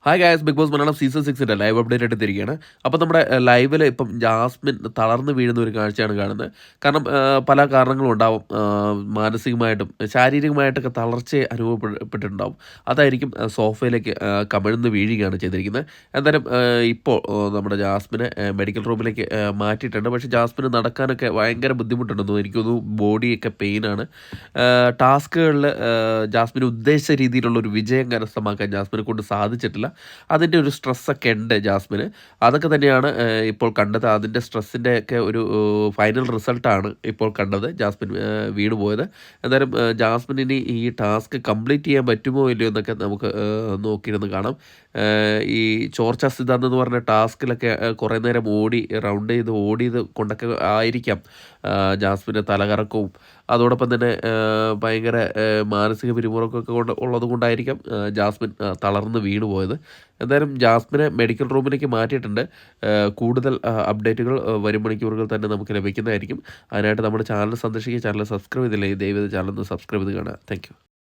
Hi guys Big Boss Malayalam season 6ൻ്റെ live update ആയിട്ട് തിരിക്കുകയാണ്. അപ്പോൾ നമ്മുടെ ലൈവിൽ ഇപ്പം ജാസ്മിൻ തളർന്നു വീഴുന്ന ഒരു കാഴ്ചയാണ് കാണുന്നത്. കാരണം പല കാരണങ്ങളും ഉണ്ടാവും. മാനസികമായിട്ടും ശാരീരികമായിട്ടൊക്കെ തളർച്ച അനുഭവപ്പെട്ടിട്ടുണ്ടാവും. അതായിരിക്കും സോഫയിലേക്ക് കമിഴ്ന്ന് വീഴുകയാണ് ചെയ്തിരിക്കുന്നത്. എന്തായാലും ഇപ്പോൾ നമ്മുടെ ജാസ്മിനെ മെഡിക്കൽ റൂമിലേക്ക് മാറ്റിയിട്ടുണ്ട്. പക്ഷേ ജാസ്മിന് നടക്കാനൊക്കെ ഭയങ്കര ബുദ്ധിമുട്ടുണ്ടെന്നു എനിക്കൊന്നു ബോഡിയൊക്കെ പെയിനാണ്. ടാസ്കുകളിൽ ജാസ്മിന് ഉദ്ദേശിച്ച രീതിയിലുള്ള ഒരു വിജയം കരസ്ഥമാക്കാൻ ജാസ്മിനെ കൊണ്ട് സാധിച്ചിട്ടില്ല. അതിൻ്റെ ഒരു സ്ട്രെസ്സൊക്കെ ഉണ്ട് ജാസ്മിന്. അതൊക്കെ തന്നെയാണ് ഇപ്പോൾ കണ്ടത്. അതിൻ്റെ സ്ട്രെസ്സിൻ്റെയൊക്കെ ഒരു ഫൈനൽ റിസൾട്ടാണ് ഇപ്പോൾ കണ്ടത്. ജാസ്മിൻ വീണ് പോയത്. എന്തായാലും ജാസ്മിന് ഈ ടാസ്ക് കംപ്ലീറ്റ് ചെയ്യാൻ പറ്റുമോ ഇല്ലയോ എന്നൊക്കെ നമുക്ക് നോക്കിയിരുന്ന് കാണാം. ഈ ചോർച്ച സിദ്ധാന്തം എന്ന് പറഞ്ഞ ടാസ്കിലൊക്കെ കുറേ നേരം റൗണ്ട് ചെയ്ത് ഓടിയത് കൊണ്ടൊക്കെ ആയിരിക്കാം ജാസ്മിൻ്റെ തലകറക്കവും അതോടൊപ്പം തന്നെ ഭയങ്കര മാനസിക പിരിമുറുക്കമൊക്കെ ഉള്ളത് കൊണ്ടായിരിക്കാം ജാസ്മിൻ തളർന്ന് വീണ് പോയത്. എന്തായാലും ജാസ്മിനെ മെഡിക്കൽ റൂമിലേക്ക് മാറ്റിയിട്ടുണ്ട്. കൂടുതൽ അപ്ഡേറ്റുകൾ വരും മണിക്കൂറുകൾ തന്നെ നമുക്ക് ലഭിക്കുന്നതായിരിക്കും. അതിനായിട്ട് നമ്മുടെ ചാനൽ സന്ദർശിക്കുക. ചാനൽ സബ്സ്ക്രൈബ് ചെയ്തില്ലെങ്കിൽ ദയവായി ചാനൽ ഒന്ന് സബ്സ്ക്രൈബ് ചെയ്ത് കാണുക. താങ്ക്